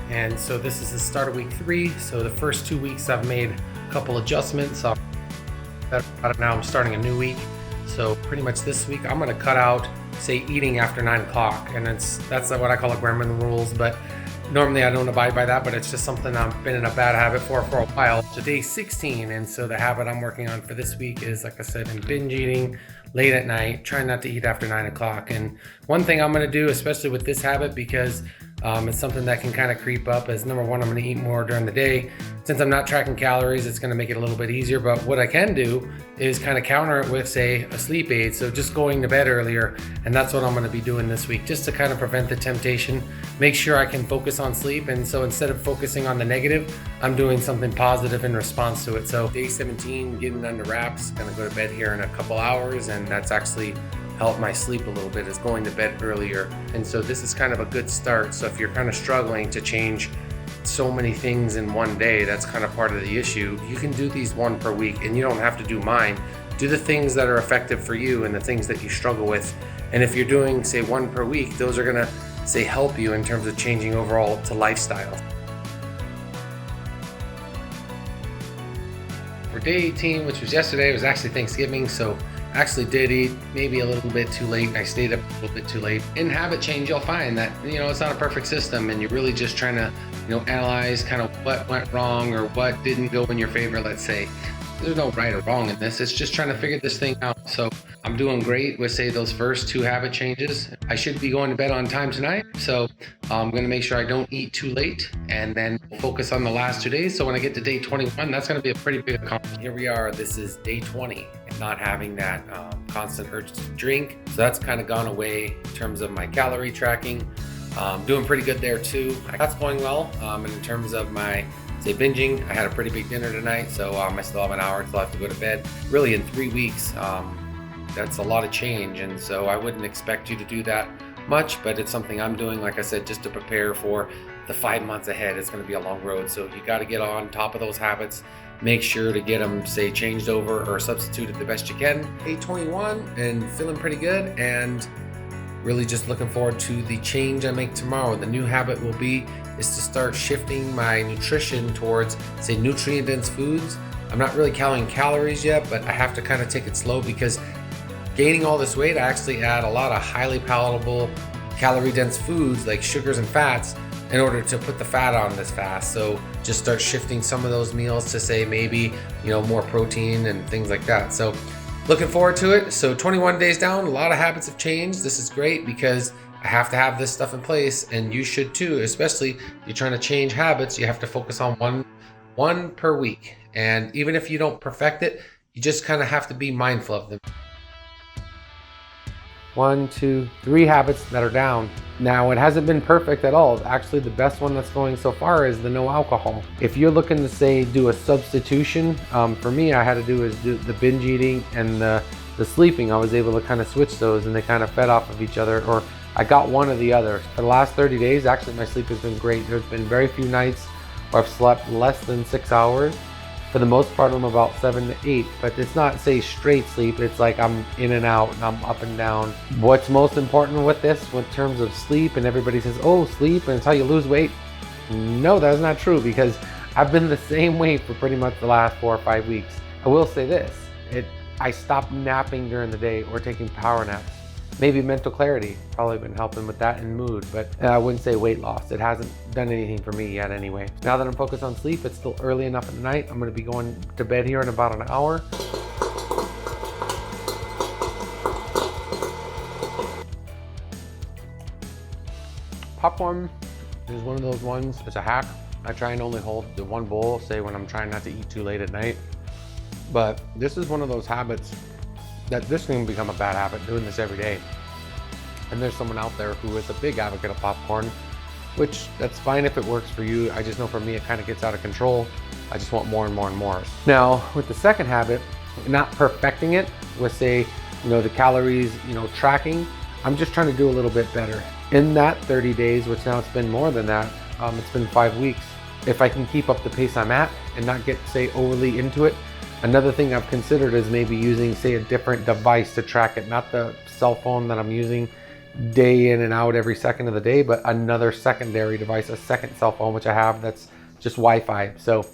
and so this is the start of week 3. So the first 2 weeks I've made a couple adjustments. Now I'm starting a new week. So pretty much this week I'm going to cut out, say, eating after 9 o'clock, and that's what I call a Gremlin rules. But normally I don't abide by that, but it's just something I've been in a bad habit for a while. So day 16, and so the habit I'm working on for this week is, like I said, in binge eating late at night, trying not to eat after 9 o'clock. And one thing I'm going to do, especially with this habit, because it's something that can kind of creep up, is number one, I'm going to eat more during the day. Since I'm not tracking calories, it's going to make it a little bit easier. But what I can do is kind of counter it with, say, a sleep aid. So just going to bed earlier. And that's what I'm going to be doing this week, just to kind of prevent the temptation, make sure I can focus on sleep. And so instead of focusing on the negative, I'm doing something positive in response to it. So day 17, getting under wraps, going to go to bed here in a couple hours. And that's actually helped my sleep a little bit, is going to bed earlier. And so this is kind of a good start. So if you're kind of struggling to change so many things in one day, that's kind of part of the issue. You can do these one per week, and you don't have to do mine. Do the things that are effective for you and the things that you struggle with. And if you're doing, say, one per week, those are gonna, say, help you in terms of changing overall to lifestyle. For day 18, which was yesterday, it was actually Thanksgiving, so I actually did eat maybe a little bit too late. I stayed up a little bit too late. In habit change, you'll find that, it's not a perfect system, and you're really just trying to, analyze kind of what went wrong or what didn't go in your favor, let's say. There's no right or wrong in this. It's just trying to figure this thing out. So I'm doing great with, say, those first 2 habit changes. I should be going to bed on time tonight. So I'm going to make sure I don't eat too late, and then focus on the last 2 days. So when I get to day 21, that's going to be a pretty big accomplishment. Here we are. This is day 20, and not having that constant urge to drink. So that's kind of gone away in terms of my calorie tracking. Doing pretty good there too. That's going well. And in terms of my, say, binging, I had a pretty big dinner tonight, so I still have an hour until I have to go to bed. Really, in 3 weeks, that's a lot of change, and so I wouldn't expect you to do that much, but it's something I'm doing, like I said, just to prepare for the 5 months ahead. It's going to be a long road, so you got to get on top of those habits. Make sure to get them, say, changed over or substituted the best you can. Day 21 and feeling pretty good, and really just looking forward to the change I make tomorrow. The new habit is to start shifting my nutrition towards, say, nutrient-dense foods. I'm not really counting calories yet, but I have to kind of take it slow, because gaining all this weight, I actually add a lot of highly palatable calorie-dense foods like sugars and fats in order to put the fat on this fast. So just start shifting some of those meals to, say, maybe, more protein and things like that. So looking forward to it. So 21 days down, a lot of habits have changed. This is great because I have to have this stuff in place, and you should too, especially if you're trying to change habits. You have to focus on one per week. And even if you don't perfect it, you just kind of have to be mindful of them. 1, 2, 3 habits that are down. Now, it hasn't been perfect at all. Actually, the best one that's going so far is the no alcohol. If you're looking to, say, do a substitution, for me, I had to do the binge eating and the sleeping. I was able to kind of switch those, and they kind of fed off of each other, or I got one or the other. For the last 30 days, actually, my sleep has been great. There's been very few nights where I've slept less than 6 hours. For the most part, I'm about 7 to 8, but it's not, say, straight sleep. It's like I'm in and out and I'm up and down. What's most important with this, in terms of sleep, and everybody says, oh, sleep and it's how you lose weight. No, that's not true, because I've been the same weight for pretty much the last 4 or 5 weeks. I will say this, I stopped napping during the day or taking power naps. Maybe mental clarity, probably been helping with that, and mood, but I wouldn't say weight loss. It hasn't done anything for me yet anyway. Now that I'm focused on sleep, it's still early enough at night. I'm gonna be going to bed here in about an hour. Popcorn is one of those ones, it's a hack. I try and only hold the one bowl, say, when I'm trying not to eat too late at night. But this is one of those habits that this can become a bad habit, doing this every day. And there's someone out there who is a big advocate of popcorn, which that's fine if it works for you. I just know for me, it kind of gets out of control. I just want more and more and more. Now, with the second habit, not perfecting it with, say, the calories, tracking, I'm just trying to do a little bit better. In that 30 days, which now it's been more than that, it's been 5 weeks. If I can keep up the pace I'm at and not get, say, overly into it, another thing I've considered is maybe using, say, a different device to track it, not the cell phone that I'm using day in and out every second of the day, but another secondary device, a second cell phone, which I have, that's just Wi-Fi. So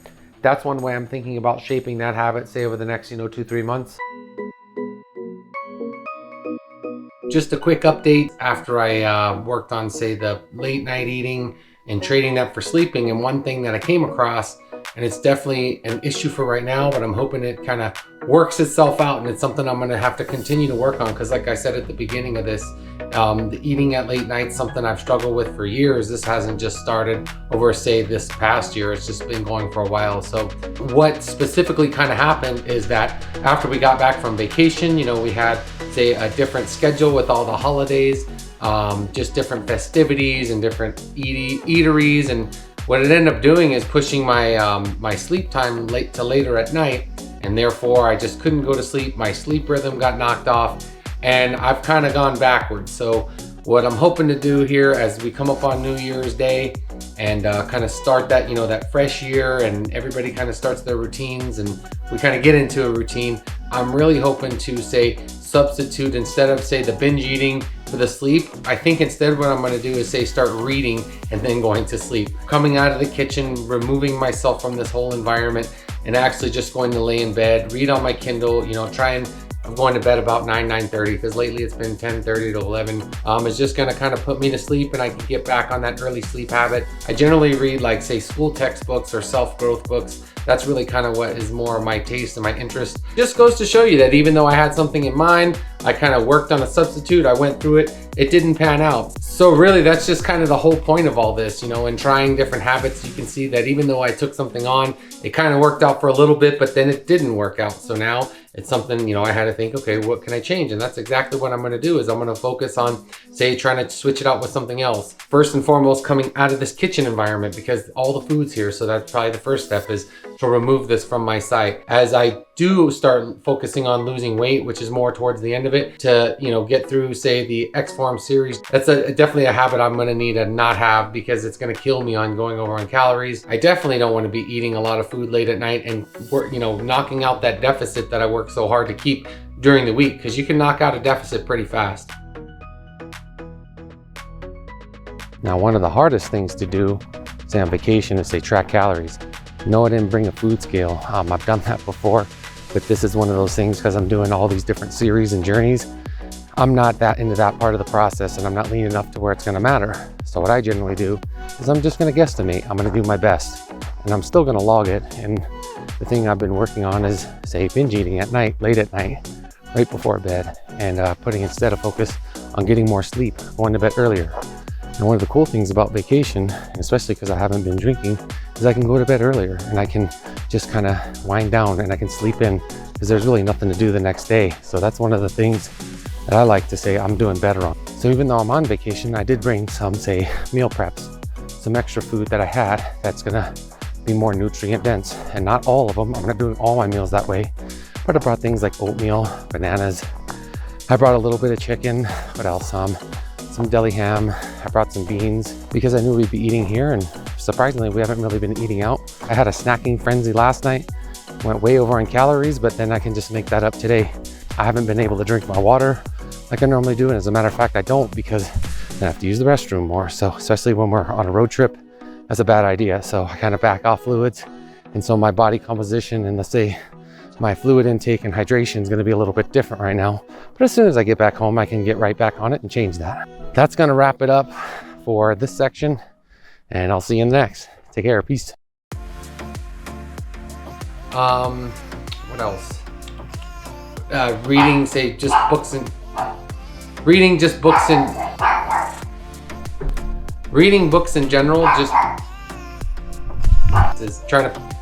that's one way I'm thinking about shaping that habit, say over the next, 2-3 months. Just a quick update after I worked on, say, the late night eating and trading that for sleeping. And one thing that I came across, and it's definitely an issue for right now, but I'm hoping it kind of works itself out, and it's something I'm going to have to continue to work on, because like I said at the beginning of this, the eating at late night, something I've struggled with for years. This hasn't just started over, say, this past year. It's just been going for a while. So what specifically kind of happened is that after we got back from vacation, we had, say, a different schedule with all the holidays, just different festivities and different eateries, and what it ended up doing is pushing my my sleep time later at night, and therefore I just couldn't go to sleep. My sleep rhythm got knocked off, and I've kind of gone backwards. So what I'm hoping to do here as we come up on New Year's Day and kind of start that, that fresh year, and everybody kind of starts their routines and we kind of get into a routine, I'm really hoping to, say, substitute, instead of, say, the binge eating for the sleep, I think instead what I'm going to do is, say, start reading and then going to sleep. Coming out of the kitchen, removing myself from this whole environment, and actually just going to lay in bed, read on my Kindle, I'm going to bed about 9:30, because lately it's been 10:30 to 11. It's just going to kind of put me to sleep, and I can get back on that early sleep habit. I generally read, like, say, school textbooks or self-growth books. That's really kind of what is more my taste and my interest. Just goes to show you that even though I had something in mind, I kind of worked on a substitute, I went through it, it didn't pan out. So really that's just kind of the whole point of all this, in trying different habits. You can see that even though I took something on, it kind of worked out for a little bit, but then it didn't work out. So now it's something, I had to think, okay, what can I change? And that's exactly what I'm going to do, is I'm going to focus on, say, trying to switch it out with something else. First and foremost, coming out of this kitchen environment, because all the food's here. So that's probably the first step, is to remove this from my site. As I do start focusing on losing weight, which is more towards the end of it, to get through, say, the Hform series, that's definitely a habit I'm going to need to not have, because it's going to kill me on going over on calories. I definitely don't want to be eating a lot of food late at night and knocking out that deficit that I work so hard to keep during the week, because you can knock out a deficit pretty fast. Now, one of the hardest things to do, say, on vacation, is, say, track calories. No, I didn't bring a food scale. I've done that before, but this is one of those things, because I'm doing all these different series and journeys. I'm not that into that part of the process, and I'm not lean enough to where it's going to matter. So what I generally do is I'm just going to guesstimate. I'm going to do my best, and I'm still going to log it. And the thing I've been working on is, say, binge eating at night, late at night, right before bed, and putting instead of focus on getting more sleep, going to bed earlier. And one of the cool things about vacation, and especially because I haven't been drinking, is I can go to bed earlier, and I can just kind of wind down, and I can sleep in, because there's really nothing to do the next day. So that's one of the things that I like to say I'm doing better on. So even though I'm on vacation, I did bring some, say, meal preps, some extra food that I had that's gonna be more nutrient dense, and not all of them. I'm not doing all my meals that way, but I brought things like oatmeal, bananas. I brought a little bit of chicken. What else? Some deli ham. I brought some beans, because I knew we'd be eating here, and surprisingly, we haven't really been eating out. I had a snacking frenzy last night, went way over on calories, but then I can just make that up today. I haven't been able to drink my water like I normally do, and as a matter of fact, I don't, because I have to use the restroom more. So especially when we're on a road trip, that's a bad idea. So I kind of back off fluids, and so my body composition and, let's say, my fluid intake and hydration is going to be a little bit different right now. But as soon as I get back home, I can get right back on it and change that. That's going to wrap it up for this section, and I'll see you in the next. Take care. Peace. What else? Reading, say, just books and reading books in general, just is trying to